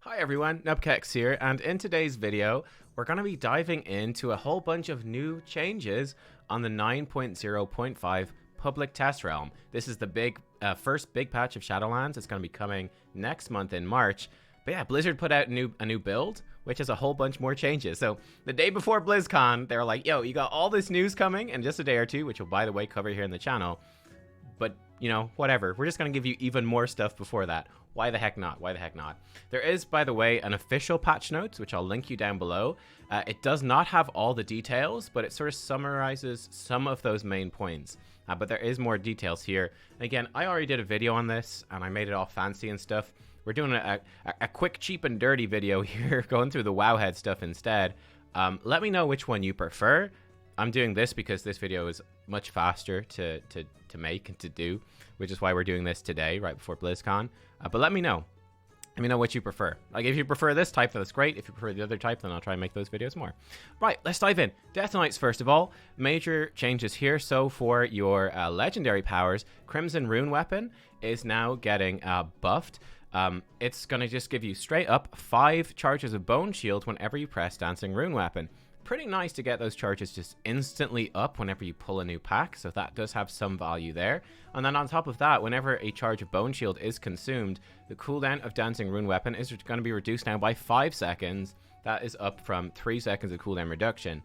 Hi everyone, Nubkeks here, and in today's video, we're going to be diving into a whole bunch of new changes on the 9.0.5 public test realm. This is the first big patch of Shadowlands. It's going to be coming next month in March. But yeah, Blizzard put out a new build, which has a whole bunch more changes. So the day before BlizzCon, they were like, yo, you got all this news coming in just a day or two, which we'll, by the way, cover here in the channel. But, you know, whatever. We're just going to give you even more stuff before that. Why the heck not? Why the heck not? There is, by the way, an official patch notes, which I'll link you down below. It does not have all the details, but it sort of summarizes some of those main points. But there is more details here. Again, I already did a video on this, and I made it all fancy and stuff. We're doing a quick, cheap, and dirty video here, going through the Wowhead stuff instead. Let me know which one you prefer. I'm doing this because this video is much faster to make and to do, which is why we're doing this today, right before BlizzCon. But let me know. Let me know what you prefer. Like, if you prefer this type, then that's great. If you prefer the other type, then I'll try and make those videos more. Right, let's dive in. Death Knights, first of all. Major changes here. So for your legendary powers, Crimson Rune Weapon is now getting buffed. It's going to just give you straight up 5 charges of Bone Shield whenever you press Dancing Rune Weapon. Pretty nice to get those charges just instantly up whenever you pull a new pack, so that does have some value there. And then on top of that, whenever a charge of Bone Shield is consumed, the cooldown of Dancing Rune Weapon is going to be reduced now by 5 seconds. That is up from 3 seconds of cooldown reduction.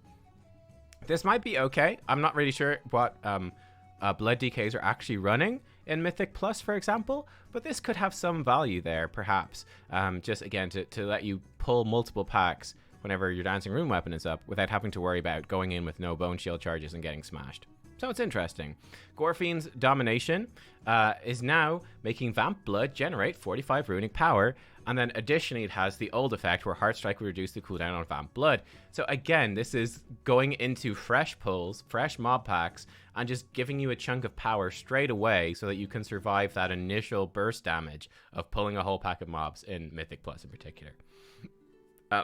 This might be okay. I'm not really sure what blood DKs are actually running in Mythic Plus, for example, but this could have some value there, perhaps. Just, again, to let you pull multiple packs whenever your Dancing Rune Weapon is up, without having to worry about going in with no Bone Shield charges and getting smashed. So it's interesting. Gorefiend's Domination is now making Vamp Blood generate 45 runic power, and then additionally it has the old effect where Heartstrike will reduce the cooldown on Vamp Blood. So again, this is going into fresh pulls, fresh mob packs, and just giving you a chunk of power straight away so that you can survive that initial burst damage of pulling a whole pack of mobs in Mythic Plus in particular.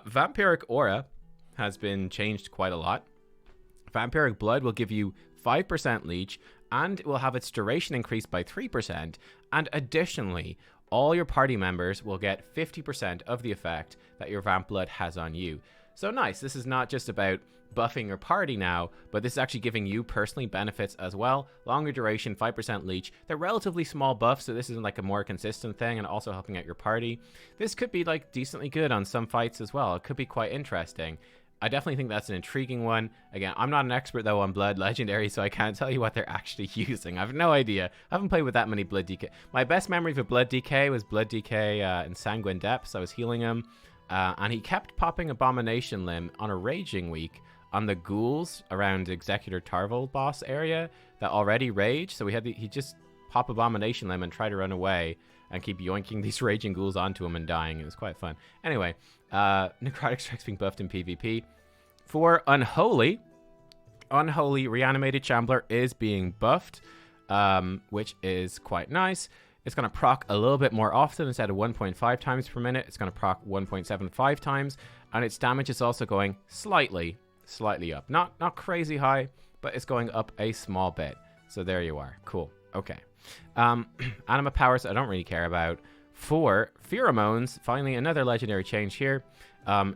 Vampiric Aura has been changed quite a lot. Vampiric Blood will give you 5% leech, and it will have its duration increased by 3%, and additionally, all your party members will get 50% of the effect that your Vamp Blood has on you. So nice, this is not just about buffing your party now, but this is actually giving you personally benefits as well. Longer duration, 5% leech. They're relatively small buffs, so this isn't like a more consistent thing, and also helping out your party. This could be like decently good on some fights as well. It could be quite interesting. I definitely think that's an intriguing one. Again, I'm not an expert though on Blood Legendary, so I can't tell you what they're actually using. I have no idea. I haven't played with that many Blood DK. My best memory of a Blood DK was Blood DK in Sanguine Depths. I was healing him, and he kept popping Abomination Limb on a Raging Week on the ghouls around Executor Tarvel boss area that already rage. So he just pop Abomination Limb and try to run away and keep yoinking these raging ghouls onto him and dying. It was quite fun. Anyway, Necrotic Strike's being buffed in PvP. For Unholy Reanimated Shambler is being buffed, which is quite nice. It's going to proc a little bit more often. Instead of 1.5 times per minute, it's going to proc 1.75 times, and its damage is also going slightly up. Not crazy high, but it's going up a small bit. So there you are. Cool. Okay. Anima powers I don't really care about. For Pheromones, finally another legendary change here.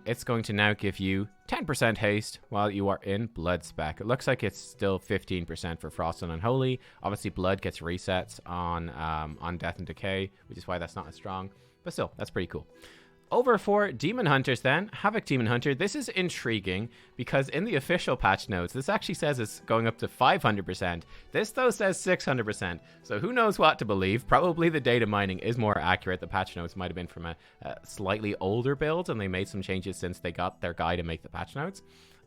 It's going to now give you 10% haste while you are in Blood Spec. It looks like it's still 15% for Frost and Unholy. Obviously, Blood gets resets on Death and Decay, which is why that's not as strong. But still, that's pretty cool. Over for Demon Hunters then, Havoc Demon Hunter. This is intriguing because in the official patch notes, this actually says it's going up to 500%. This, though, says 600%. So who knows what to believe? Probably the data mining is more accurate. The patch notes might have been from a slightly older build, and they made some changes since they got their guy to make the patch notes.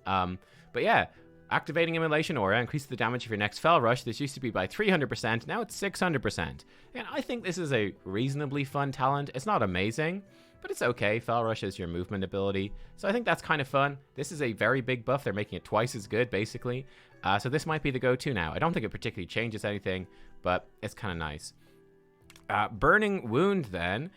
But yeah, activating Immolation Aura increases the damage of your next Fell Rush. This used to be by 300%. Now it's 600%. And I think this is a reasonably fun talent. It's not amazing, but it's okay. Fell Rush is your movement ability, so I think that's kind of fun. This is a very big buff. They're making it twice as good, basically. So this might be the go-to now. I don't think it particularly changes anything, but it's kind of nice. Burning Wound, then.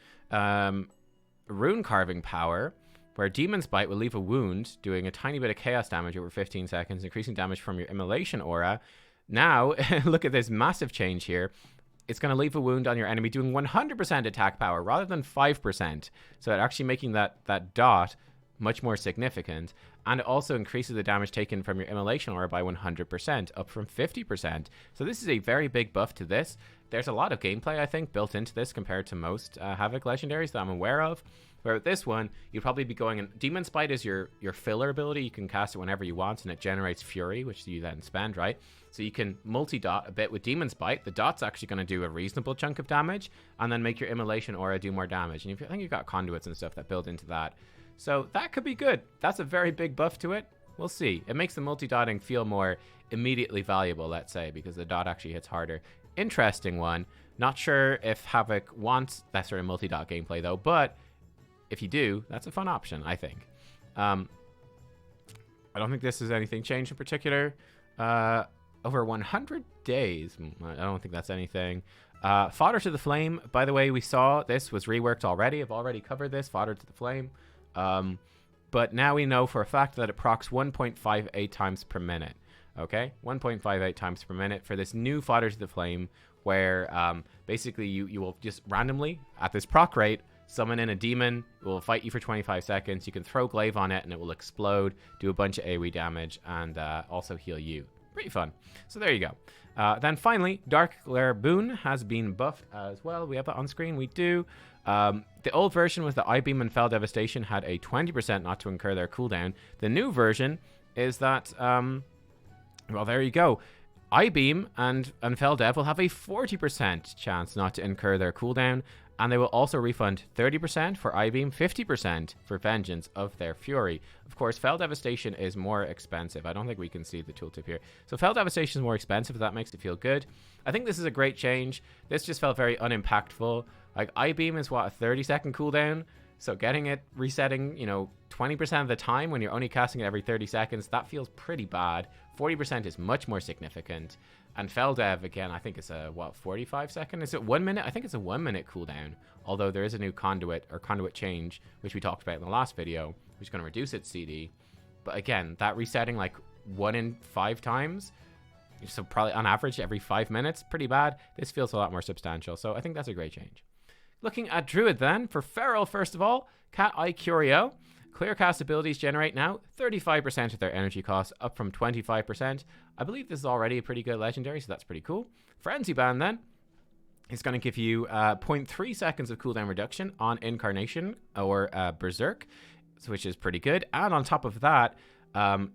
Rune Carving Power, where Demon's Bite will leave a wound, doing a tiny bit of chaos damage over 15 seconds, increasing damage from your Immolation Aura. Now, look at this massive change here. it's going to leave a wound on your enemy doing 100% attack power rather than 5%. So it actually making that dot much more significant, and it also increases the damage taken from your immolation aura by 100%, up from 50%. So this is a very big buff to this. There's a lot of gameplay, I think, built into this compared to most Havoc legendaries that I'm aware of. Where with this one, you'd probably be going in... Demon Spite is your filler ability. You can cast it whenever you want, and it generates Fury, which you then spend, right? So you can multi-dot a bit with Demon Spite. The dot's actually going to do a reasonable chunk of damage, and then make your immolation aura do more damage. And I think you've got conduits and stuff that build into that. So that could be good. That's a very big buff to it. We'll see. It makes the multi-dotting feel more immediately valuable, let's say, because the dot actually hits harder. Interesting one. Not sure if Havoc wants that sort of multi-dot gameplay, though, but if you do, that's a fun option, I think. I don't think this is anything changed in particular. Over 100 days. I don't think that's anything. Fodder to the Flame. By the way, we saw this was reworked already. I've already covered this. Fodder to the Flame. But now we know for a fact that it procs 1.58 times per minute. Okay? 1.58 times per minute for this new Fodder to the Flame, where basically you will just randomly, at this proc rate, summon in a demon. It will fight you for 25 seconds. You can throw glaive on it and it will explode, do a bunch of AoE damage, and also heal you. Pretty fun. So there you go. Then finally, Dark Glare Boon has been buffed as well. We have that on screen. We do. The old version with the I-Beam and Fell Devastation had a 20% not to incur their cooldown. The new version is that, well, there you go. I-Beam and Fell Dev will have a 40% chance not to incur their cooldown, and they will also refund 30% for I-Beam, 50% for Vengeance of their Fury. Of course, Fell Devastation is more expensive. I don't think we can see the tooltip here. So Fell Devastation is more expensive, if that makes it feel good. I think this is a great change. This just felt very unimpactful. Like, I-Beam is, what, a 30-second cooldown? So getting it resetting, 20% of the time when you're only casting it every 30 seconds, that feels pretty bad. 40% is much more significant. And Fell Dev, again, I think it's a, 45 second? Is it 1 minute? I think it's a 1 minute cooldown. Although there is a new conduit change, which we talked about in the last video, which is going to reduce its CD. But again, that resetting like 1 in 5 times, so probably on average every 5 minutes, pretty bad. This feels a lot more substantial. So I think that's a great change. Looking at Druid then, for Feral, first of all, Cat Eye Curio. Clear cast abilities generate now 35% of their energy costs, up from 25%. I believe this is already a pretty good legendary, so that's pretty cool. Frenzy Band then is going to give you 0.3 seconds of cooldown reduction on Incarnation or Berserk, which is pretty good. And on top of that,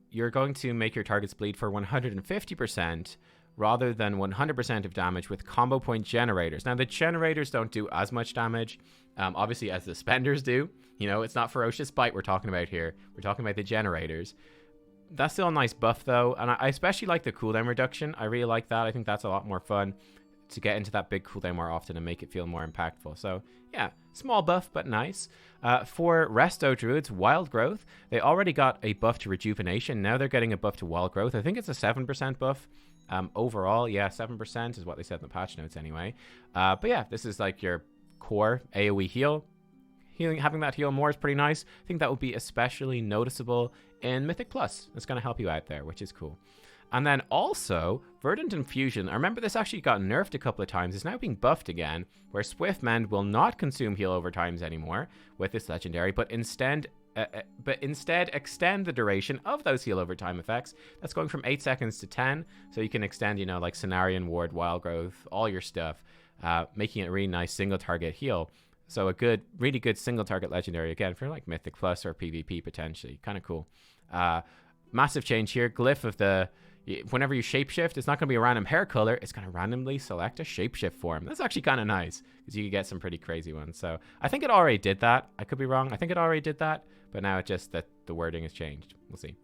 you're going to make your targets bleed for 150% rather than 100% of damage with combo point generators. Now, the generators don't do as much damage, obviously, as the spenders do. It's not Ferocious Bite we're talking about here. We're talking about the generators. That's still a nice buff, though, and I especially like the cooldown reduction. I really like that. I think that's a lot more fun to get into that big cooldown more often and make it feel more impactful. So, yeah, small buff, but nice. For Resto Druids, Wild Growth, they already got a buff to Rejuvenation. Now they're getting a buff to Wild Growth. I think it's a 7% buff. Overall, yeah, 7% is what they said in the patch notes anyway. But yeah, this is like your core AoE heal. Having that heal more is pretty nice. I think that will be especially noticeable in Mythic Plus. It's going to help you out there, which is cool. And then also, Verdant Infusion. I remember this actually got nerfed a couple of times. It's now being buffed again, where Swift Mend will not consume heal over times anymore with this legendary, but instead extend the duration of those heal over time effects. That's going from 8 seconds to 10, so you can extend, like Cenarion Ward, Wild Growth, all your stuff, making it a really nice single target heal. So a really good single target legendary, again, for like Mythic Plus or PvP potentially. Kind of cool. Massive change here. Glyph of the... Whenever you shapeshift, it's not going to be a random hair color. It's going to randomly select a shapeshift form. That's actually kind of nice, because you can get some pretty crazy ones. So I think it already did that. I could be wrong. I think it already did that, but now it's just that the wording has changed. We'll see.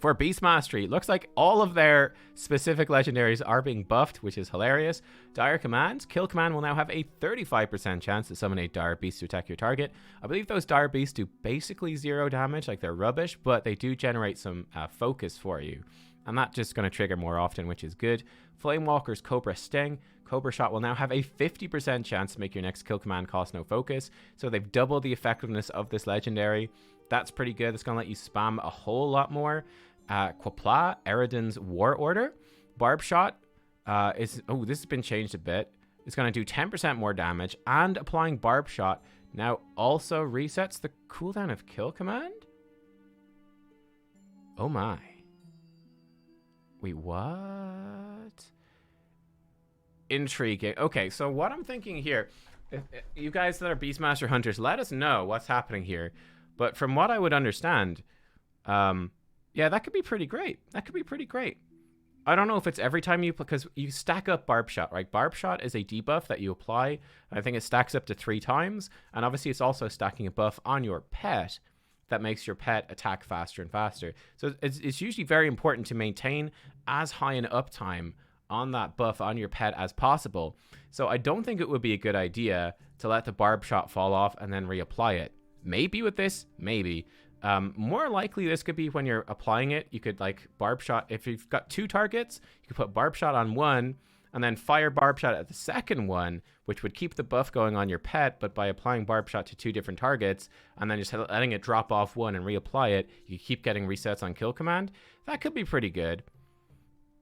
For Beast Mastery, looks like all of their specific legendaries are being buffed, which is hilarious. Dire Command. Kill Command will now have a 35% chance to summon a Dire Beast to attack your target. I believe those Dire Beasts do basically 0 damage, like they're rubbish, but they do generate some focus for you. And that's just going to trigger more often, which is good. Flamewalker's Cobra Sting. Cobra Shot will now have a 50% chance to make your next kill command cost no focus. So they've doubled the effectiveness of this legendary. That's pretty good. It's going to let you spam a whole lot more. Quapla, Eridan's War Order. Barb Shot is... Oh, this has been changed a bit. is going to do 10% more damage, and applying Barb Shot now also resets the cooldown of Kill Command? Oh my. Wait, what? Intriguing. Okay, so what I'm thinking here, if you guys that are Beastmaster Hunters, let us know what's happening here. But from what I would understand, yeah, that could be pretty great. That could be pretty great. I don't know if it's every time you, because you stack up Barb Shot, right? Barb Shot is a debuff that you apply. I think it stacks up to 3 times. And obviously it's also stacking a buff on your pet that makes your pet attack faster and faster. So it's usually very important to maintain as high an uptime on that buff on your pet as possible. So I don't think it would be a good idea to let the Barb Shot fall off and then reapply it. Maybe with this, maybe. More likely this could be when you're applying it. You could like Barb Shot, if you've got 2 targets, you could put Barb Shot on one and then fire Barb Shot at the second one, which would keep the buff going on your pet, but by applying Barb Shot to 2 different targets and then just letting it drop off one and reapply it, you keep getting resets on Kill Command. That could be pretty good.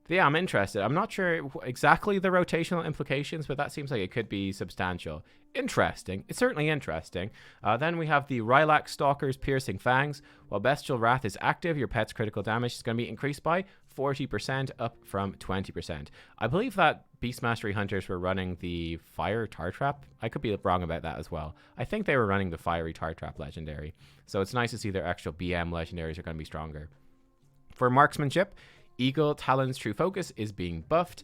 Yeah, I'm interested. I'm not sure exactly the rotational implications, but that seems like it could be substantial. Interesting. It's certainly interesting. Then we have the Rylac Stalker's Piercing Fangs. While Bestial Wrath is active, your pet's critical damage is going to be increased by 40%, up from 20%. I believe that Beastmastery Hunters were running the Fire Tar Trap. I could be wrong about that as well. I think they were running the Fiery Tar Trap legendary. So it's nice to see their actual BM legendaries are going to be stronger. For marksmanship, Eagle Talon's True Focus is being buffed.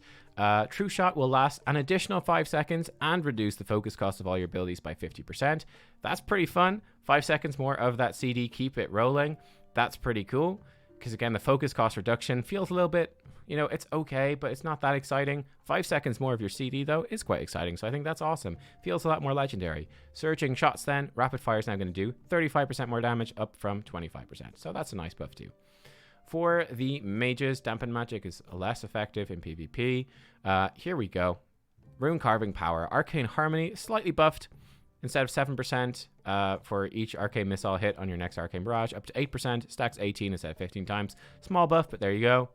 True Shot will last an additional 5 seconds and reduce the focus cost of all your abilities by 50%. That's pretty fun. 5 seconds more of that CD, keep it rolling. That's pretty cool. Because again, the focus cost reduction feels a little bit, you know, it's okay, but it's not that exciting. 5 seconds more of your CD, though, is quite exciting. So I think that's awesome. Feels a lot more legendary. Surging Shots then, Rapid Fire is now going to do 35% more damage, up from 25%. So that's a nice buff too. For the mages, Dampen Magic is less effective in PvP. Here we go. Rune Carving Power. Arcane Harmony, slightly buffed. Instead of 7% for each Arcane Missile hit on your next Arcane Barrage, up to 8%. Stacks 18 instead of 15 times. Small buff, but there you go.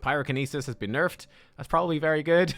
Pyrokinesis has been nerfed. That's probably very good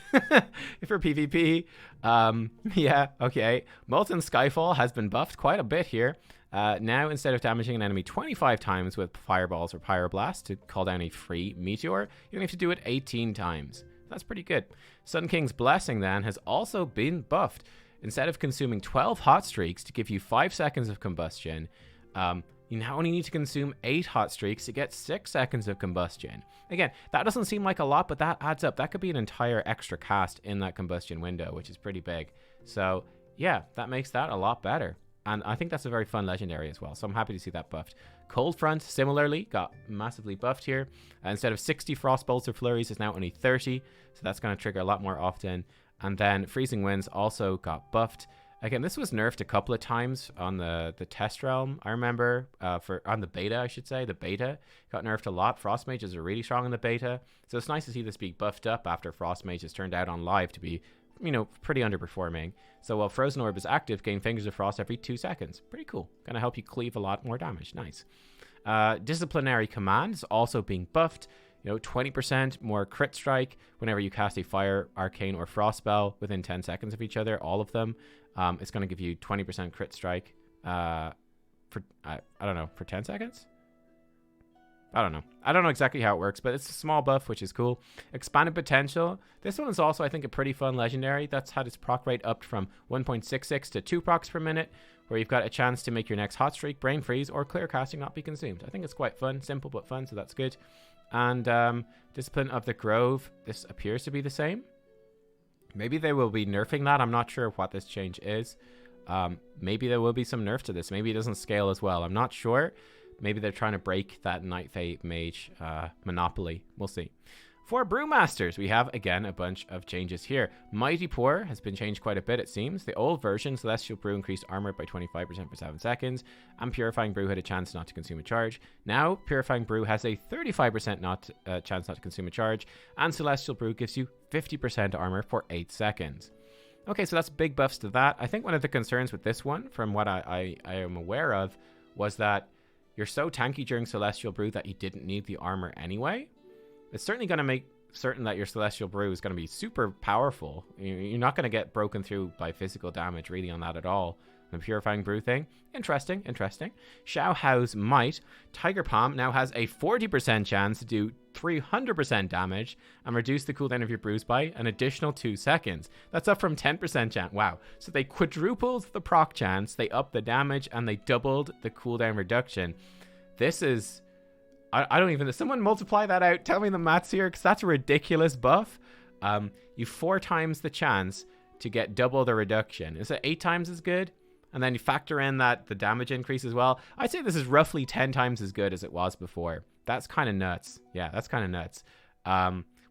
for PvP. Yeah, okay. Molten Skyfall has been buffed quite a bit here. Now, instead of damaging an enemy 25 times with Fireballs or Pyroblast to call down a free Meteor, you only have to do it 18 times. That's pretty good. Sun King's Blessing, then, has also been buffed. Instead of consuming 12 hot streaks to give you 5 seconds of combustion, you now only need to consume 8 hot streaks to get 6 seconds of combustion. Again, that doesn't seem like a lot, but that adds up. That could be an entire extra cast in that combustion window, which is pretty big. So, yeah, that makes that a lot better. And I think that's a very fun legendary as well. So I'm happy to see that buffed. Cold Front, similarly, got massively buffed here. Instead of 60 Frost Bolts or Flurries, it's now only 30. So that's going to trigger a lot more often. And then Freezing Winds also got buffed. Again, this was nerfed a couple of times on the test realm, I remember. On the beta, I should say. The beta got nerfed a lot. Frost Mages are really strong in the beta. So it's nice to see this be buffed up after Frost Mages turned out on live to be, you know, pretty underperforming. So while Frozen Orb is active, gain Fingers of Frost every 2 seconds. Pretty cool. Gonna help you cleave a lot more damage. Nice. Disciplinary Command is also being buffed. You know, 20% more crit strike whenever you cast a Fire, Arcane, or Frost spell within 10 seconds of each other, all of them. It's going to give you 20% crit strike for, I don't know, for 10 seconds? I don't know. I don't know exactly how it works, but it's a small buff, which is cool. Expanded Potential. This one is also, I think, a pretty fun legendary. That's had its proc rate upped from 1.66 to 2 procs per minute, where you've got a chance to make your next Hot Streak, Brain Freeze, or Clear Casting not be consumed. I think it's quite fun. Simple but fun, so that's good. And Discipline of the Grove. This appears to be the same. Maybe they will be nerfing that. I'm not sure what this change is. Maybe there will be some nerf to this. Maybe it doesn't scale as well. I'm not sure. Maybe they're trying to break that Night Fate Mage monopoly. We'll see. For Brewmasters, we have, again, a bunch of changes here. Mighty Pour has been changed quite a bit, it seems. The old version, Celestial Brew increased armor by 25% for 7 seconds, and Purifying Brew had a chance not to consume a charge. Now, Purifying Brew has a 35% chance not to consume a charge, and Celestial Brew gives you 50% armor for 8 seconds. Okay, so that's big buffs to that. I think one of the concerns with this one, from what I am aware of, was that you're so tanky during Celestial Brew that you didn't need the armor anyway. It's certainly going to make certain that your Celestial Brew is going to be super powerful. You're not going to get broken through by physical damage really on that at all. The Purifying Brew thing, interesting. Xiao Hao's Might. Tiger Palm now has a 40% chance to do 300% damage and reduce the cooldown of your brews by an additional 2 seconds. That's up from 10% chance. Wow. So they quadrupled the proc chance, they upped the damage, and they doubled the cooldown reduction. This is... I don't even... Someone multiply that out. Tell me the maths here, because that's a ridiculous buff. You 4 times the chance to get double the reduction. Is it 8 times as good? And then you factor in that the damage increase as well. I'd say this is roughly 10 times as good as it was before. That's kind of nuts. Yeah, that's kind of nuts.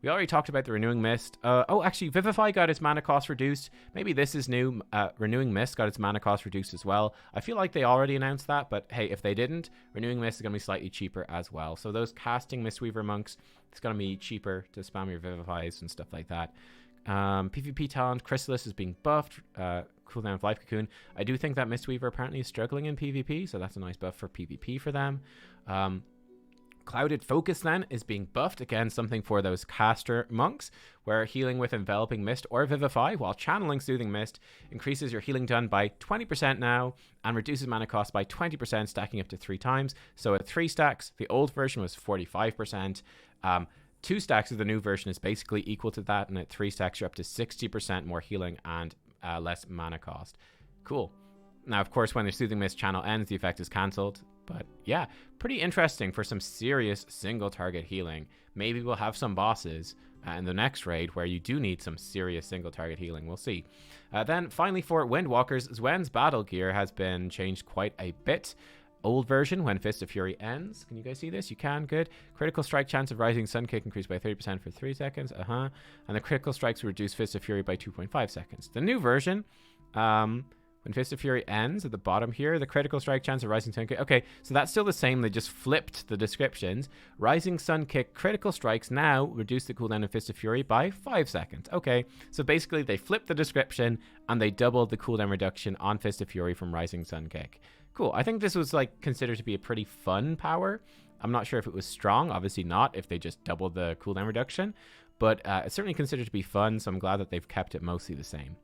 We already talked about the Renewing Mist. Oh, actually, Vivify got its mana cost reduced. Maybe this is new. Renewing Mist got its mana cost reduced as well. I feel like they already announced that, but hey, if they didn't, Renewing Mist is going to be slightly cheaper as well. So those casting Mistweaver monks, it's going to be cheaper to spam your Vivifies and stuff like that. PvP talent, Chrysalis is being buffed. Cooldown of Life Cocoon. I do think that Mistweaver apparently is struggling in PvP, so that's a nice buff for PvP for them. Clouded Focus then is being buffed. Again, something for those caster monks, where healing with Enveloping Mist or Vivify while channeling Soothing Mist increases your healing done by 20% now and reduces mana cost by 20%, stacking up to 3 times. So at 3 stacks, the old version was 45%. 2 stacks of the new version is basically equal to that, and at 3 stacks, you're up to 60% more healing and less mana cost. Cool. Now, of course, when the Soothing Mist channel ends, the effect is cancelled. But yeah, pretty interesting for some serious single target healing. Maybe we'll have some bosses in the next raid where you do need some serious single target healing. We'll see. Then finally for Windwalkers, Zwen's battle gear has been changed quite a bit. Old version, when Fist of Fury ends. Can you guys see this? You can. Good. Critical strike chance of Rising Sun Kick increased by 30% for 3 seconds. And the critical strikes reduce Fist of Fury by 2.5 seconds. The new version, when Fist of Fury ends at the bottom here, the critical strike chance of Rising Sun Kick. Okay, so that's still the same. They just flipped the descriptions. Rising Sun Kick critical strikes now reduce the cooldown of Fist of Fury by 5 seconds. Okay, so basically they flipped the description and they doubled the cooldown reduction on Fist of Fury from Rising Sun Kick. Cool. I think this was like considered to be a pretty fun power. I'm not sure if it was strong. Obviously not if they just doubled the cooldown reduction. But it's certainly considered to be fun, so I'm glad that they've kept it mostly the same.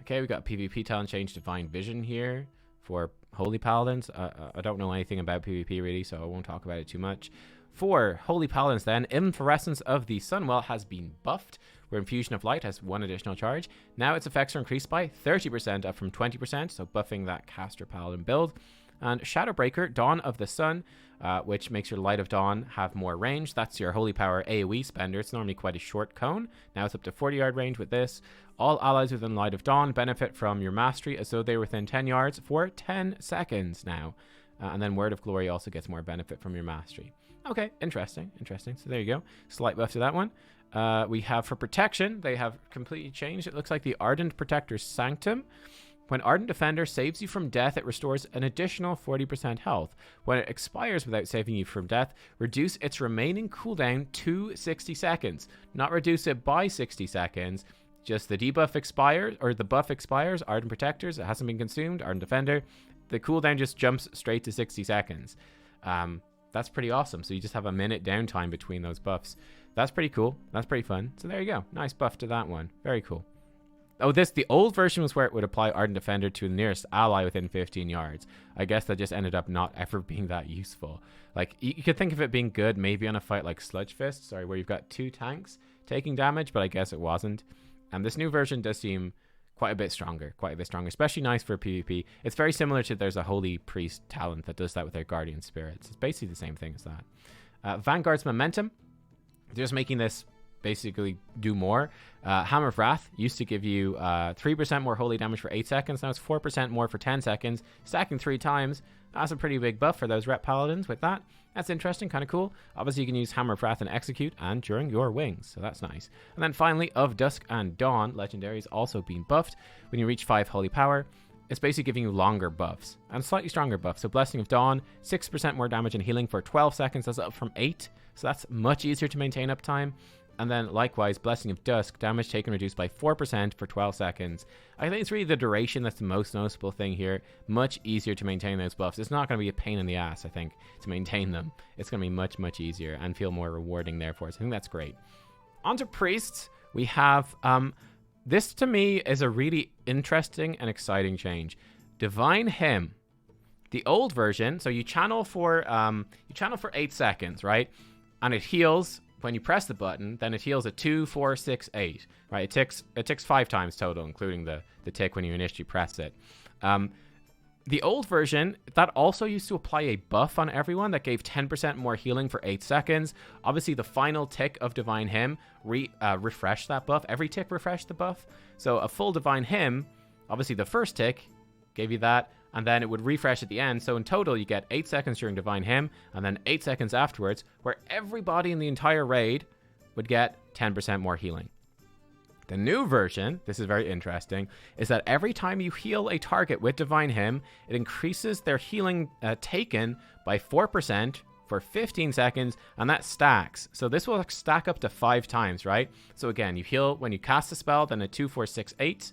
Okay, we got PvP talent change Divine Vision here for Holy Paladins. I don't know anything about PvP really, so I won't talk about it too much. For Holy Paladins then, Inflorescence of the Sunwell has been buffed, where Infusion of Light has 1 additional charge. Now its effects are increased by 30%, up from 20%, so buffing that caster paladin build. And Shadowbreaker, Dawn of the Sun, which makes your Light of Dawn have more range. That's your Holy Power AoE spender. It's normally quite a short cone. Now it's up to 40 yard range with this. All allies within Light of Dawn benefit from your mastery as though they were within 10 yards for 10 seconds now. And then Word of Glory also gets more benefit from your mastery. Okay, interesting. So there you go. Slight buff to that one. We have for protection, they have completely changed. It looks like the Ardent Protector's Sanctum. When Ardent Defender saves you from death, it restores an additional 40% health. When it expires without saving you from death, reduce its remaining cooldown to 60 seconds. Not reduce it by 60 seconds. Just the debuff expires, or the buff expires. Ardent Protectors, it hasn't been consumed. Ardent Defender, the cooldown just jumps straight to 60 seconds. That's pretty awesome. So you just have a minute downtime between those buffs. That's pretty cool. That's pretty fun. So there you go. Nice buff to that one. Very cool. Oh, the old version was where it would apply Ardent Defender to the nearest ally within 15 yards. I guess that just ended up not ever being that useful. Like, you could think of it being good maybe on a fight like Sludge Fist, sorry, where you've got 2 tanks taking damage, but I guess it wasn't. And this new version does seem quite a bit stronger, especially nice for PvP. It's very similar to, there's a Holy Priest talent that does that with their Guardian Spirits. It's basically the same thing as that. Vanguard's Momentum, they're just making this basically do more. Hammer of Wrath used to give you 3% more holy damage for 8 seconds. Now it's 4% more for 10 seconds. Stacking 3 times. That's a pretty big buff for those rep paladins with that. That's interesting, kind of cool. Obviously, you can use Hammer of Wrath and Execute and during your wings, so that's nice. And then finally, Of Dusk and Dawn, Legendary, is also being buffed. When you reach 5 Holy Power, it's basically giving you longer buffs and slightly stronger buffs. So Blessing of Dawn, 6% more damage and healing for 12 seconds. That's up from 8, so that's much easier to maintain uptime. And then likewise, Blessing of Dusk, damage taken reduced by 4% for 12 seconds. I think it's really the duration that's the most noticeable thing here. Much easier to maintain those buffs. It's not going to be a pain in the ass, I think, to maintain them. It's going to be much, much easier and feel more rewarding therefore. So I think that's great. On to Priests, we have... this to me is a really interesting and exciting change. Divine Hymn. The old version, so you channel for 8 seconds, right? And it heals when you press the button. Then it heals at 2, 4, 6, 8, right? It ticks 5 times total, including the tick when you initially press it. The old version, that also used to apply a buff on everyone that gave 10% more healing for 8 seconds. Obviously, the final tick of Divine Hymn refreshed that buff. Every tick refreshed the buff. So a full Divine Hymn, obviously the first tick gave you that, and then it would refresh at the end. So in total, you get 8 seconds during Divine Hymn, and then 8 seconds afterwards, where everybody in the entire raid would get 10% more healing. The new version, this is very interesting, is that every time you heal a target with Divine Hymn, it increases their healing taken by 4% for 15 seconds, and that stacks. So this will stack up to 5 times, right? So again, you heal when you cast a spell, then a 2, 4, 6, 8.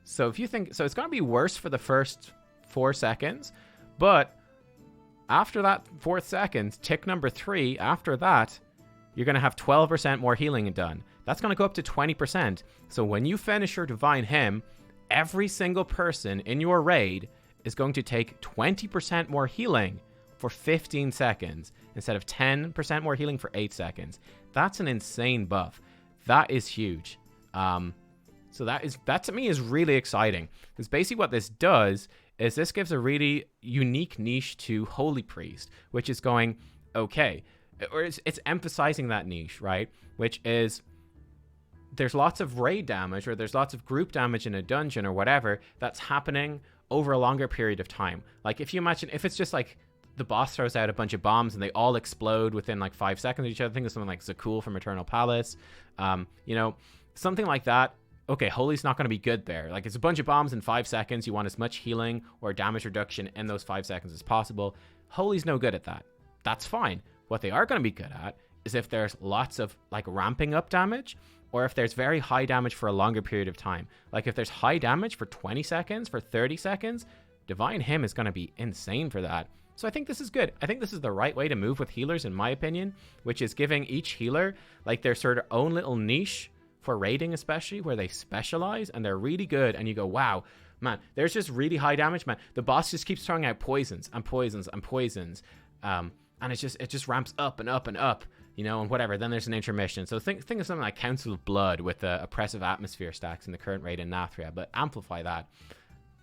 So if you think, so it's going to be worse for the first 4 seconds, but after that 4th second, tick number 3, after that, you're going to have 12% more healing done. That's going to go up to 20%. So when you finish your Divine Hymn, every single person in your raid is going to take 20% more healing for 15 seconds instead of 10% more healing for 8 seconds. That's an insane buff. That is huge. So that to me is really exciting, because basically what this does is this gives a really unique niche to Holy Priest, which is going, okay, or it's emphasizing that niche, right? Which is, there's lots of raid damage, or there's lots of group damage in a dungeon or whatever that's happening over a longer period of time. Like if you imagine, if it's just like the boss throws out a bunch of bombs and they all explode within like 5 seconds of each other, think of something like Zakul from Eternal Palace, you know, something like that. Okay, Holy's not going to be good there. Like, it's a bunch of bombs in 5 seconds. You want as much healing or damage reduction in those 5 seconds as possible. Holy's no good at that. That's fine. What they are going to be good at is if there's lots of, like, ramping up damage, or if there's very high damage for a longer period of time. Like, if there's high damage for 20 seconds, for 30 seconds, Divine Hymn is going to be insane for that. So I think this is good. I think this is the right way to move with healers, in my opinion, which is giving each healer, like, their sort of own little niche for raiding, especially, where they specialize and they're really good, and you go, wow, man, there's just really high damage, man. The boss just keeps throwing out poisons and poisons and poisons, and it just ramps up and up and up, you know, and whatever. Then there's an intermission. So think of something like Council of Blood with the oppressive atmosphere stacks in the current raid in Nathria, but amplify that.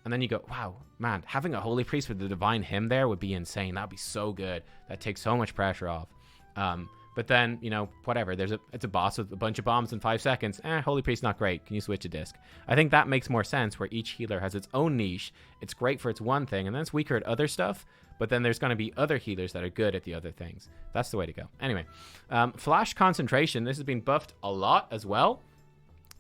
And then you go, wow, man, having a Holy Priest with the Divine Hymn there would be insane. That would be so good. That takes so much pressure off. But then, you know, whatever, it's a boss with a bunch of bombs in 5 seconds. Holy Priest, not great. Can you switch a disc? I think that makes more sense, where each healer has its own niche. It's great for its one thing, and then it's weaker at other stuff. But then there's going to be other healers that are good at the other things. That's the way to go. Anyway, Flash Concentration. This has been buffed a lot as well.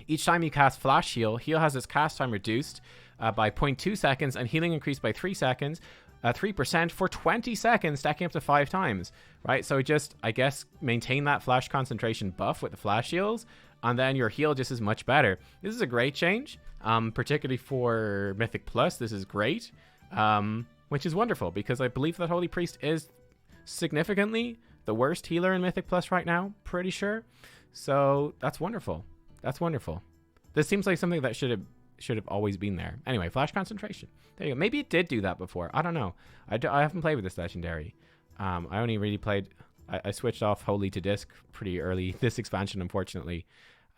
Each time you cast Flash Heal, Heal has its cast time reduced by 0.2 seconds, and healing increased by 3 seconds. 3% for 20 seconds, stacking up to 5 times, right? So just, I guess, maintain that Flash Concentration buff with the Flash Heals, and then your heal just is much better. This is a great change, particularly for Mythic Plus. This is great, which is wonderful, because I believe that Holy Priest is significantly the worst healer in Mythic Plus right now, pretty sure. So that's wonderful. That's wonderful. This seems like something that should have always been there. Anyway, Flash Concentration. There you go. Maybe it did do that before. I don't know. I haven't played with this legendary. I only really played... I switched off Holy to disc pretty early this expansion, unfortunately,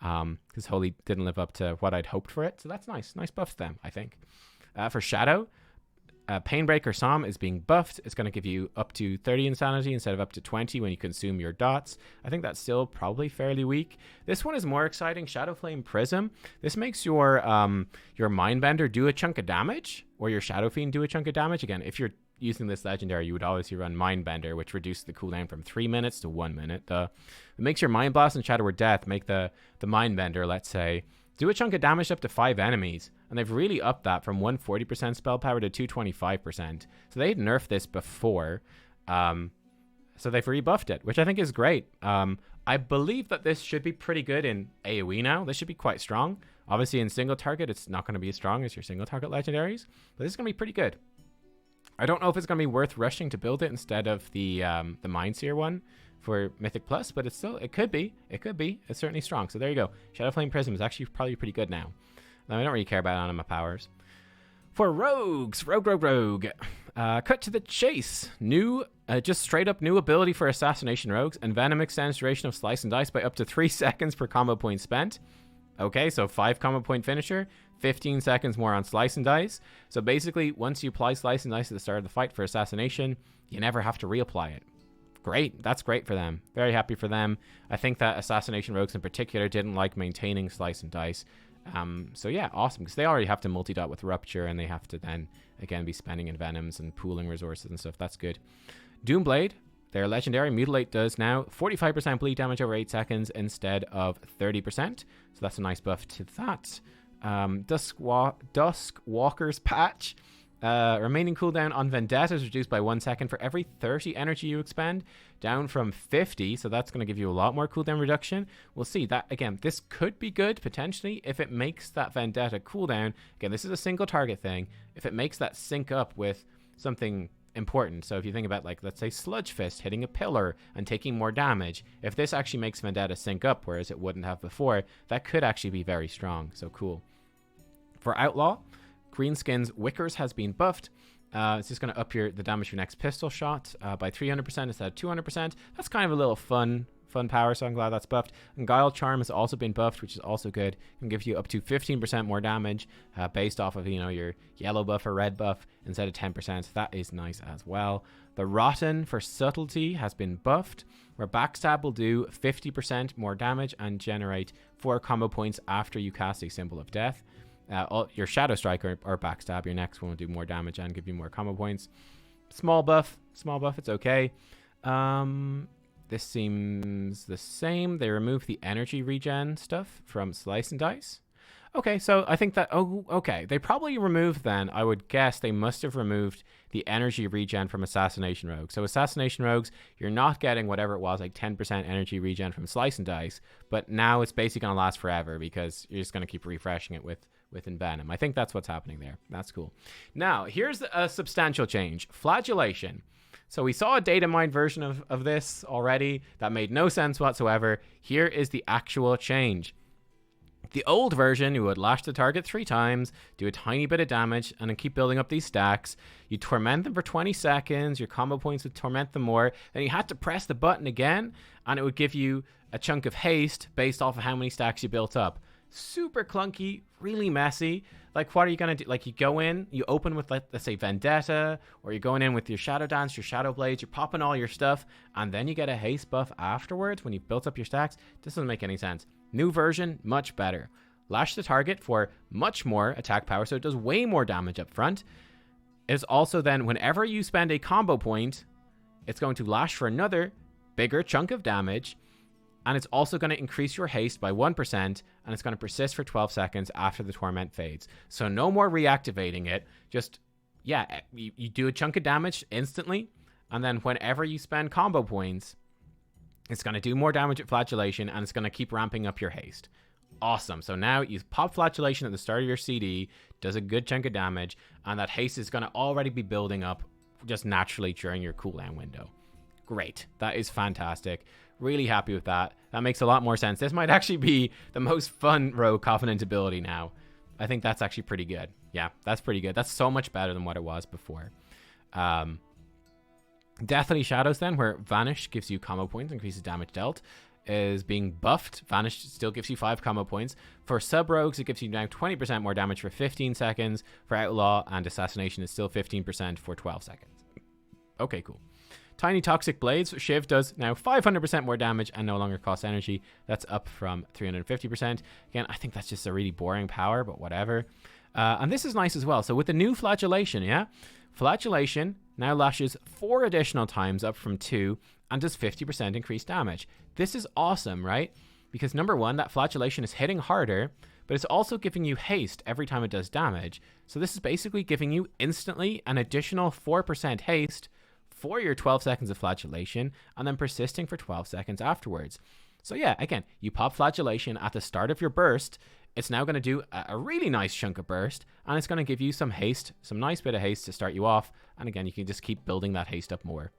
because Holy didn't live up to what I'd hoped for it. So that's nice. Nice buff to them, I think. For Shadow, Painbreaker Psalm is being buffed. It's going to give you up to 30 insanity instead of up to 20 when you consume your dots. I think that's still probably fairly weak. This one is more exciting. Shadowflame Prism. This makes your Mindbender do a chunk of damage, or your Shadow Fiend do a chunk of damage. Again, if you're using this legendary, you would obviously run Mindbender, which reduces the cooldown from 3 minutes to 1 minute. It makes your Mind Blast and Shadow Word Death make the Mindbender, let's say, do a chunk of damage up to 5 enemies. And they've really upped that from 140% spell power to 225%. So they had nerfed this before. So they've rebuffed it, which I think is great. I believe that this should be pretty good in AoE now. This should be quite strong. Obviously, in single target, it's not going to be as strong as your single target legendaries, but this is going to be pretty good. I don't know if it's going to be worth rushing to build it instead of the Mindseer one for Mythic Plus, but it could be. It could be. It's certainly strong. So there you go. Shadow Flame Prism is actually probably pretty good now. I don't really care about anima powers. For rogues, rogue. Cut to the chase. New, just straight up new ability for assassination rogues. Envenom extends duration of slice and dice by up to 3 seconds per combo point spent. Okay, so 5 combo point finisher, 15 seconds more on slice and dice. So basically, once you apply slice and dice at the start of the fight for assassination, you never have to reapply it. Great, that's great for them. Very happy for them. I think that assassination rogues in particular didn't like maintaining slice and dice. So yeah, awesome, because they already have to multi-dot with Rupture, and they have to then, again, be spending Envenoms and pooling resources and stuff. That's good. Doomblade, their legendary Mutilate does now 45% bleed damage over 8 seconds instead of 30%. So that's a nice buff to that. Dusk Walker's Patch. Remaining cooldown on Vendetta is reduced by 1 second for every 30 energy you expend, down from 50, so that's going to give you a lot more cooldown reduction. We'll see. That, again, this could be good, potentially, if it makes that Vendetta cooldown. Again, this is a single target thing. If it makes that sync up with something important, so if you think about, like, let's say Sludge Fist hitting a pillar and taking more damage, if this actually makes Vendetta sync up, whereas it wouldn't have before, that could actually be very strong, so cool. For Outlaw, Greenskin's Wickers has been buffed. It's just going to up the damage for your next pistol shot by 300% instead of 200%. That's kind of a little fun power, so I'm glad that's buffed. And Guile Charm has also been buffed, which is also good. It can give you up to 15% more damage based off of, your yellow buff or red buff instead of 10%. That is nice as well. The Rotten for Subtlety has been buffed, where Backstab will do 50% more damage and generate 4 combo points after you cast a Symbol of Death. Your Shadow Strike or Backstab, your next one will do more damage and give you more combo points. Small buff, it's okay. This seems the same. They removed the energy regen stuff from Slice and Dice. Okay, so I think that, okay. They probably removed then, I would guess they must have removed the energy regen from Assassination Rogues. So Assassination Rogues, you're not getting whatever it was, like 10% energy regen from Slice and Dice, but now it's basically going to last forever because you're just going to keep refreshing it with Envenom. I think that's what's happening there. That's cool. Now, here's a substantial change. Flagellation. So we saw a data mine version of this already. That made no sense whatsoever. Here is the actual change. The old version, you would lash the target 3 times, do a tiny bit of damage, and then keep building up these stacks. You torment them for 20 seconds, your combo points would torment them more, then you had to press the button again, and it would give you a chunk of haste based off of how many stacks you built up. Super clunky, really messy. Like, what are you going to do? Like, you go in, you open with, like, let's say, Vendetta, or you're going in with your Shadow Dance, your Shadow Blades, you're popping all your stuff, and then you get a haste buff afterwards when you've built up your stacks. This doesn't make any sense. New version, much better. Lash the target for much more attack power, so it does way more damage up front. It's also then, whenever you spend a combo point, it's going to lash for another bigger chunk of damage, and it's also going to increase your haste by 1%, and it's going to persist for 12 seconds after the torment fades. So no more reactivating it. Just, yeah, you do a chunk of damage instantly, and then whenever you spend combo points, it's going to do more damage at Flagellation, and it's going to keep ramping up your haste. Awesome. So now you pop Flagellation at the start of your CD, does a good chunk of damage, and that haste is going to already be building up just naturally during your cooldown window. Great. That is fantastic. Really happy with that. That makes a lot more sense. This might actually be the most fun Rogue Covenant ability now. I think that's actually pretty good. Yeah, that's pretty good. That's so much better than what it was before. Deathly Shadows then, where Vanish gives you combo points, increases damage dealt, is being buffed. Vanish still gives you 5 combo points. For Sub-Rogues, it gives you now 20% more damage for 15 seconds. For Outlaw and Assassination, it's still 15% for 12 seconds. Okay, cool. Tiny Toxic Blades. Shiv does now 500% more damage and no longer costs energy. That's up from 350%. Again, I think that's just a really boring power, but whatever. And this is nice as well. So with the new Flagellation, yeah? Flagellation now lashes 4 additional times, up from 2, and does 50% increased damage. This is awesome, right? Because number one, that Flagellation is hitting harder, but it's also giving you haste every time it does damage. So this is basically giving you instantly an additional 4% haste for your 12 seconds of Flagellation, and then persisting for 12 seconds afterwards. So yeah, again, you pop Flagellation at the start of your burst. It's now going to do a really nice chunk of burst, and it's going to give you some haste, some nice bit of haste to start you off. And again, you can just keep building that haste up more.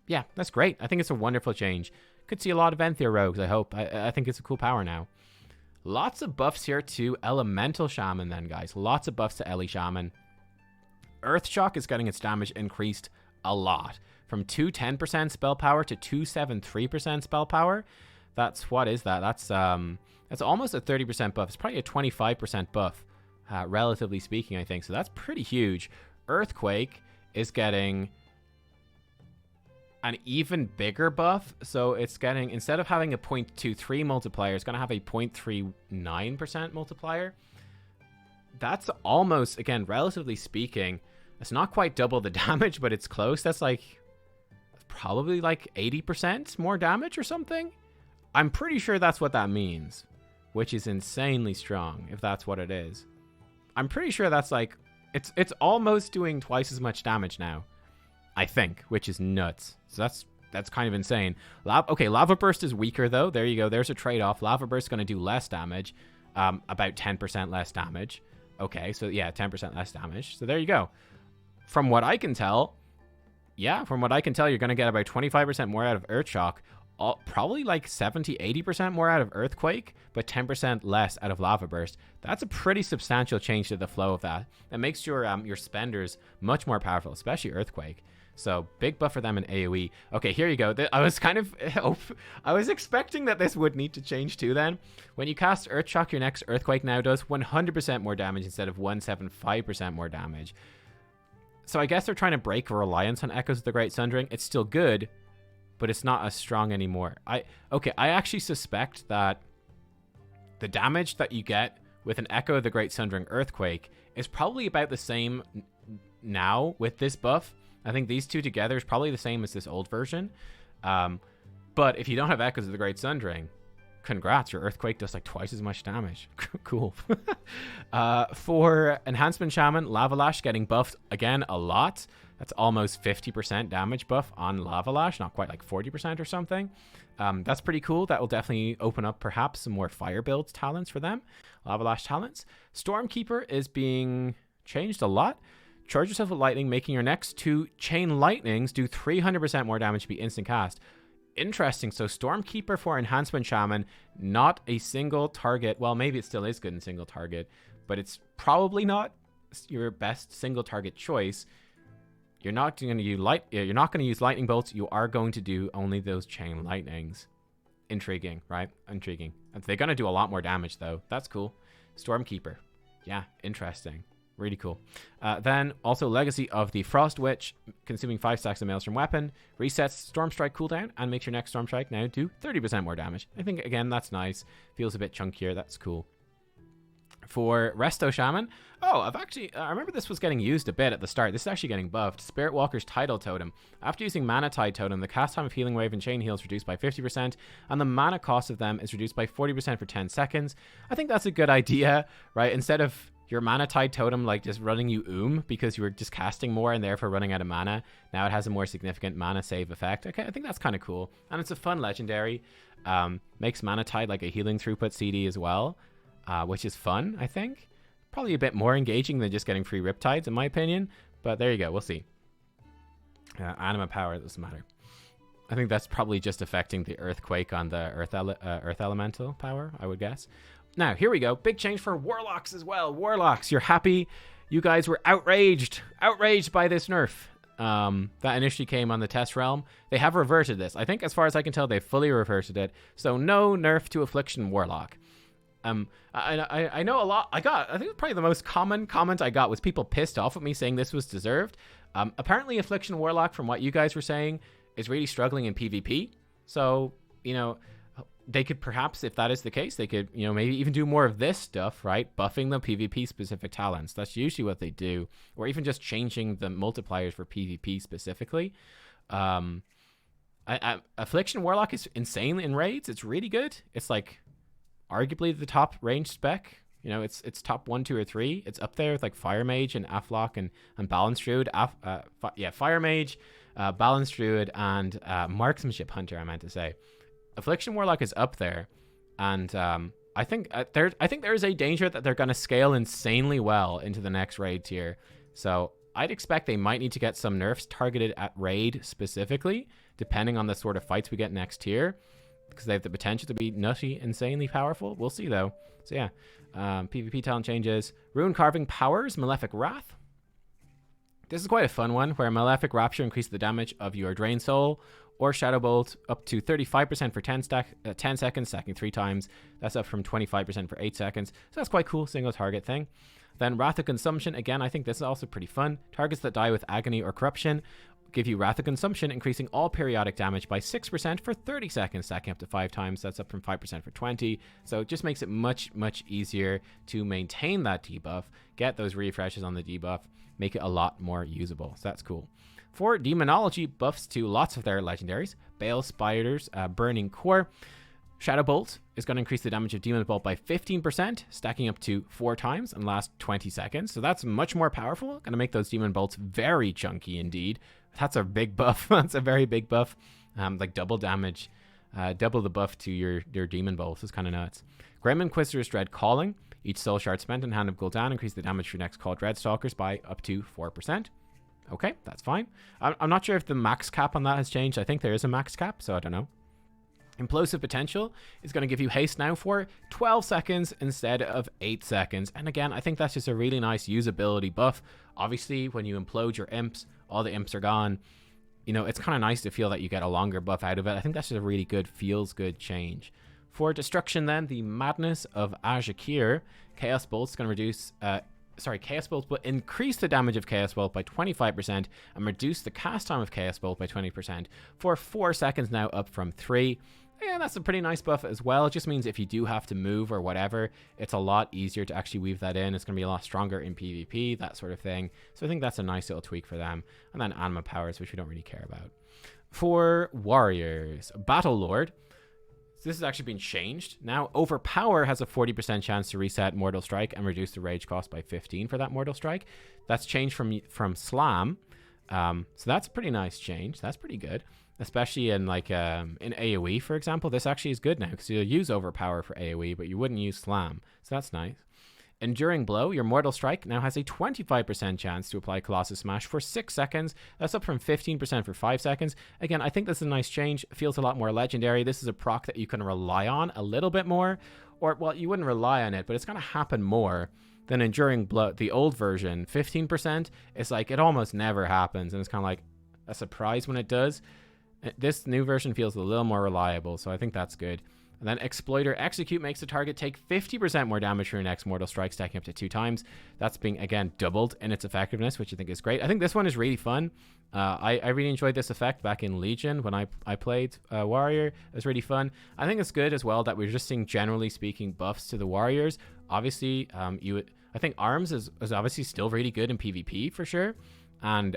Yeah, that's great. I think it's a wonderful change. Could see a lot of Enthir rogues, I hope. I think it's a cool power now. Lots of buffs here to Elemental Shaman then, guys. Lots of buffs to Ele Shaman. Earth Shock is getting its damage increased a lot. From 210% spell power to 273% spell power. That's, what is that? That's almost a 30% buff. It's probably a 25% buff, relatively speaking, I think. So that's pretty huge. Earthquake is getting an even bigger buff. So it's getting, instead of having a 0.23 multiplier, it's going to have a 0.39% multiplier. That's almost, again, relatively speaking, it's not quite double the damage, but it's close. That's like probably like 80% more damage or something. I'm pretty sure that's what that means, which is insanely strong if that's what it is. I'm pretty sure that's like, it's almost doing twice as much damage now, I think, which is nuts. So that's kind of insane. Okay, Lava Burst is weaker though. There you go. There's a trade-off. Lava Burst is going to do less damage, about 10% less damage. Okay, so yeah, 10% less damage. So there you go. From what I can tell, yeah, from what I can tell, you're going to get about 25% more out of Earth Shock, probably like 70-80% more out of Earthquake, but 10% less out of Lava Burst. That's a pretty substantial change to the flow of that. That makes your spenders much more powerful, especially Earthquake. So big buff for them in AoE. Okay, here you go. I was kind of, I was expecting that this would need to change too then. When you cast Earth Shock, your next Earthquake now does 100% more damage instead of 175% more damage. So I guess they're trying to break reliance on Echoes of the Great Sundering. It's still good, but it's not as strong anymore. I actually suspect that the damage that you get with an Echo of the Great Sundering Earthquake is probably about the same now with this buff. I think these two together is probably the same as this old version. But if you don't have Echoes of the Great Sundering, congrats, your Earthquake does like twice as much damage. Cool. For Enhancement Shaman, Lava Lash getting buffed again a lot. That's almost 50% damage buff on Lava Lash, not quite like 40% or something. That's pretty cool. That will definitely open up perhaps some more fire builds talents for them. Lava Lash talents. Stormkeeper is being changed a lot. Charge yourself with lightning, making your next two chain lightnings do 300% more damage to be instant cast. Interesting. So Stormkeeper for Enhancement Shaman, not a single target. Well, maybe it still is good in single target, but it's probably not your best single target choice. You're not going to use lightning bolts. You are going to do only those chain lightnings. Intriguing, right? Intriguing. They're going to do a lot more damage though. That's cool. Stormkeeper. Yeah, interesting. Really cool. Then also Legacy of the Frost Witch, consuming 5 stacks of Maelstrom Weapon, resets Storm Strike cooldown and makes your next Storm Strike now do 30% more damage. I think, again, that's nice. Feels a bit chunkier. That's cool. For Resto Shaman, I remember this was getting used a bit at the start. This is actually getting buffed. Spirit Walker's Tidal Totem. After using Mana Tide Totem, the cast time of Healing Wave and Chain Heal is reduced by 50%, and the mana cost of them is reduced by 40% for 10 seconds. I think that's a good idea, right? Instead of your Mana Tide Totem like just running you because you were just casting more and therefore running out of mana, now it has a more significant mana save effect. Okay, I think that's kind of cool. And it's a fun legendary. Makes Mana Tide like a healing throughput CD as well, which is fun, I think. Probably a bit more engaging than just getting free Riptides, in my opinion. But there you go, we'll see. Anima Power, doesn't matter. I think that's probably just affecting the Earthquake on the Earth Elemental power, I would guess. Now, here we go. Big change for Warlocks as well. Warlocks, you're happy. You guys were outraged by this nerf that initially came on the test realm. They have reverted this. I think, as far as I can tell, they've fully reverted it. So no nerf to Affliction Warlock. I know a lot. I think probably the most common comment I got was people pissed off at me saying this was deserved. Apparently, Affliction Warlock, from what you guys were saying, is really struggling in PvP. So, they could perhaps, if that is the case, they could, maybe even do more of this stuff, right? Buffing the PvP specific talents. That's usually what they do. Or even just changing the multipliers for PvP specifically. Affliction Warlock is insane in raids. It's really good. It's like arguably the top range spec. It's top 1, 2, or 3. It's up there with like Fire Mage and Aflock and Balanced Druid. Fire Mage, Balanced Druid, and Marksmanship Hunter, I meant to say. Affliction Warlock is up there, and I think there is a danger that they're going to scale insanely well into the next raid tier. So I'd expect they might need to get some nerfs targeted at raid specifically, depending on the sort of fights we get next tier, because they have the potential to be nutty, insanely powerful. We'll see though. So yeah, PvP talent changes. Rune Carving powers Malefic Wrath. This is quite a fun one, where Malefic Rapture increases the damage of your Drain Soul, or Shadow Bolt up to 35% for 10 seconds, stacking 3 times. That's up from 25% for 8 seconds. So that's quite cool, single target thing. Then Wrath of Consumption, again, I think this is also pretty fun. Targets that die with Agony or Corruption give you Wrath of Consumption, increasing all periodic damage by 6% for 30 seconds, stacking up to 5 times. That's up from 5% for 20. So it just makes it much, much easier to maintain that debuff, get those refreshes on the debuff, make it a lot more usable. So that's cool. For Demonology, buffs to lots of their legendaries. Bale Spider's Burning Core. Shadow Bolt is going to increase the damage of Demon Bolt by 15%, stacking up to 4 times and last 20 seconds. So that's much more powerful. Going to make those Demon Bolts very chunky indeed. That's a big buff. That's a very big buff. Like double damage, double the buff to your Demon Bolts. It's kind of nuts. Grim Inquisitor's Dread Calling. Each soul shard spent in Hand of Gul'dan increase the damage for your next called Dreadstalkers by up to 4%. Okay, that's fine. I'm not sure if the max cap on that has changed. I think there is a max cap, so I don't know. Implosive Potential is going to give you haste now for 12 seconds instead of 8 seconds. And again, I think that's just a really nice usability buff. Obviously, when you implode your imps, all the imps are gone. You know, it's kind of nice to feel that you get a longer buff out of it. I think that's just a really good, feels good change. For Destruction then, the Madness of Ajakir. Chaos Bolt's going to reduce... Chaos Bolt will increase the damage of Chaos Bolt by 25% and reduce the cast time of Chaos Bolt by 20% for 4 seconds now, up from 3. And that's a pretty nice buff as well. It just means if you do have to move or whatever, it's a lot easier to actually weave that in. It's going to be a lot stronger in PvP, that sort of thing. So I think that's a nice little tweak for them. And then Anima Powers, which we don't really care about. For Warriors, Battle Lord. This has actually been changed. Now, Overpower has a 40% chance to reset Mortal Strike and reduce the rage cost by 15 for that Mortal Strike. That's changed from Slam. So that's a pretty nice change. That's pretty good. Especially in like in AoE, for example. This actually is good now because you'll use Overpower for AoE, but you wouldn't use Slam. So that's nice. Enduring Blow, your Mortal Strike now has a 25% chance to apply Colossus Smash for 6 seconds. That's up from 15% for 5 seconds. Again, I think this is a nice change. It feels a lot more legendary. This is a proc that you can rely on a little bit more. Or, well, you wouldn't rely on it, but it's going to happen more than Enduring Blow. The old version, 15%, it's like it almost never happens. And it's kind of like a surprise when it does. This new version feels a little more reliable, so I think that's good. And then Exploiter Execute makes the target take 50% more damage for your next Mortal Strike, stacking up to 2 times. That's being, again, doubled in its effectiveness, which I think is great. I think this one is really fun. I really enjoyed this effect back in Legion when I played Warrior. It was really fun. I think it's good as well that we're just seeing, generally speaking, buffs to the Warriors. Obviously, I think Arms is obviously still really good in PvP for sure. And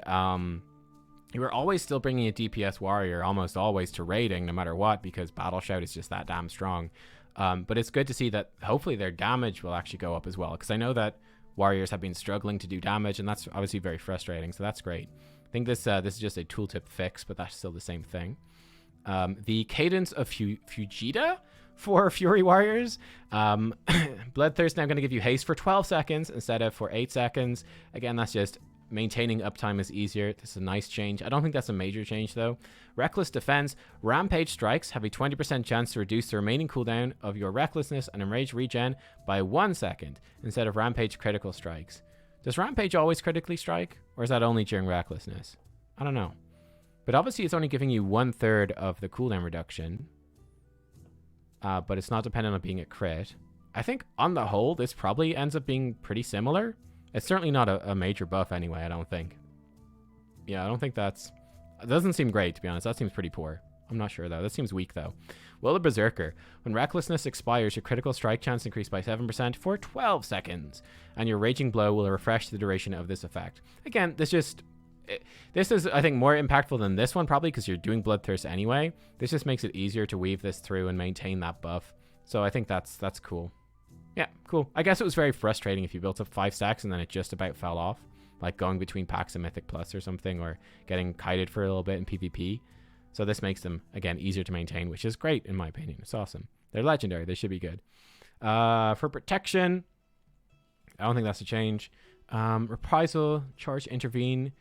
you were always still bringing a DPS warrior almost always to raiding no matter what, because Battle Shout is just that damn strong. But it's good to see that hopefully their damage will actually go up as well, because I know that warriors have been struggling to do damage, and that's obviously very frustrating, so that's great. I think this is just a tooltip fix, but that's still the same thing. The Cadence of Fujita for Fury Warriors. Bloodthirst now going to give you haste for 12 seconds instead of for 8 seconds. Again, that's just maintaining uptime is easier. This is a nice change. I don't think that's a major change though. Reckless Defense. Rampage Strikes have a 20% chance to reduce the remaining cooldown of your Recklessness and Enrage regen by 1 second instead of Rampage Critical Strikes. Does Rampage always critically strike, or is that only during Recklessness? I don't know. But obviously it's only giving you 1/3 of the cooldown reduction. But it's not dependent on being a crit. I think on the whole, this probably ends up being pretty similar. It's certainly not a major buff anyway, I don't think. Yeah, I don't think that's... It doesn't seem great, to be honest. That seems pretty poor. I'm not sure, though. That seems weak, though. Will of Berserker. When Recklessness expires, your critical strike chance increased by 7% for 12 seconds. And your Raging Blow will refresh the duration of this effect. Again, this is, I think, more impactful than this one, probably, because you're doing Bloodthirst anyway. This just makes it easier to weave this through and maintain that buff. So I think that's cool. Yeah, cool. I guess it was very frustrating if you built up 5 stacks and then it just about fell off. Like going between packs of Mythic Plus or something, or getting kited for a little bit in PvP. So this makes them, again, easier to maintain, which is great in my opinion. It's awesome. They're legendary. They should be good. For protection, I don't think that's a change. Reprisal, charge, intervene.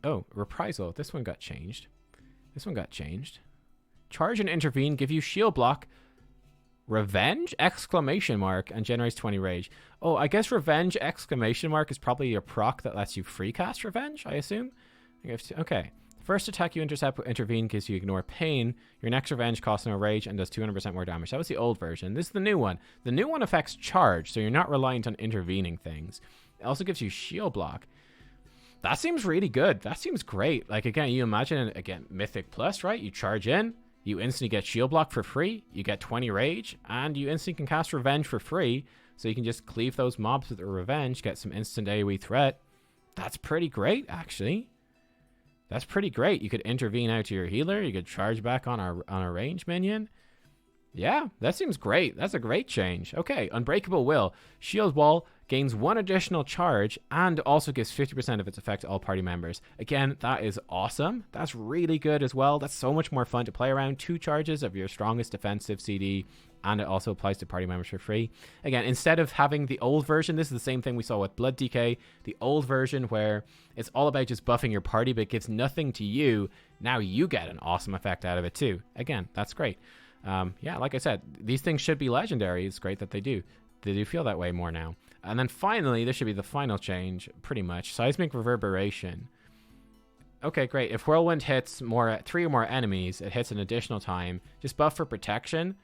Oh, reprisal. This one got changed. This one got changed. Charge and intervene give you shield block. Revenge! Exclamation mark, and generates 20 rage. Oh, I guess revenge! Exclamation mark is probably your proc that lets you free cast revenge, I assume. Okay. First attack you intercept with intervene gives you ignore pain. Your next revenge costs no rage and does 200% more damage. That was the old version. This is the new one. The new one affects charge, so you're not reliant on intervening things. It also gives you shield block. That seems really good. That seems great. Like, again, you imagine, again, Mythic Plus, right? You charge in, you instantly get shield block for free, you get 20 rage, and you instantly can cast revenge for free, so you can just cleave those mobs with a revenge, get some instant AoE threat. That's pretty great, actually. That's pretty great. You could intervene out to your healer, you could charge back on a range minion. Yeah, that seems great. That's a great change. Okay, Unbreakable Will. Shield Wall gains 1 additional charge and also gives 50% of its effect to all party members. Again, that is awesome. That's really good as well. That's so much more fun to play around. 2 charges of your strongest defensive CD, and it also applies to party members for free. Again, instead of having the old version, this is the same thing we saw with Blood DK, the old version where it's all about just buffing your party, but it gives nothing to you. Now you get an awesome effect out of it too. Again, that's great. Yeah, like I said, these things should be legendary. It's great that they do. They do feel that way more now. And then finally, this should be the final change, pretty much. Seismic Reverberation. Okay, great. If Whirlwind hits 3 or more enemies, it hits an additional time. Just buff for protection.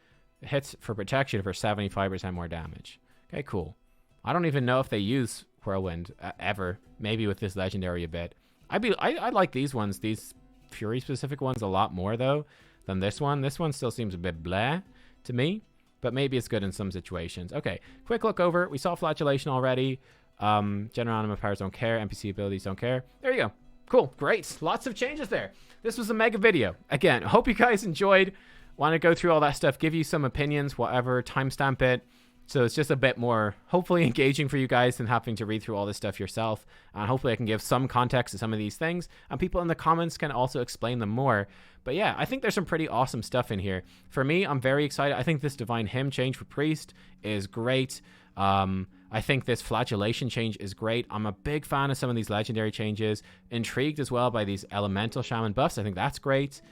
It hits for protection for 75% more damage. Okay, cool. I don't even know if they use Whirlwind ever. Maybe with this legendary a bit. I like these ones, these Fury-specific ones a lot more, though, than this one. This one still seems a bit bleh to me, but maybe it's good in some situations. Okay, quick look over. We saw Flagellation already. General Anima powers don't care. NPC abilities don't care. There you go. Cool. Great. Lots of changes there. This was a mega video. Again, hope you guys enjoyed. Want to go through all that stuff, give you some opinions, whatever, timestamp it. So it's just a bit more, hopefully, engaging for you guys than having to read through all this stuff yourself. And hopefully I can give some context to some of these things. And people in the comments can also explain them more. But yeah, I think there's some pretty awesome stuff in here. For me, I'm very excited. I think this Divine Hymn change for Priest is great. I think this Flagellation change is great. I'm a big fan of some of these legendary changes. Intrigued as well by these Elemental Shaman buffs. I think that's great.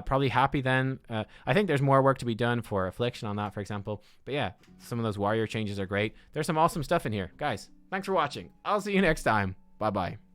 Probably happy then. I think there's more work to be done for Affliction on that, for example. But yeah, some of those warrior changes are great. There's some awesome stuff in here. Guys, thanks for watching. I'll see you next time. Bye-bye.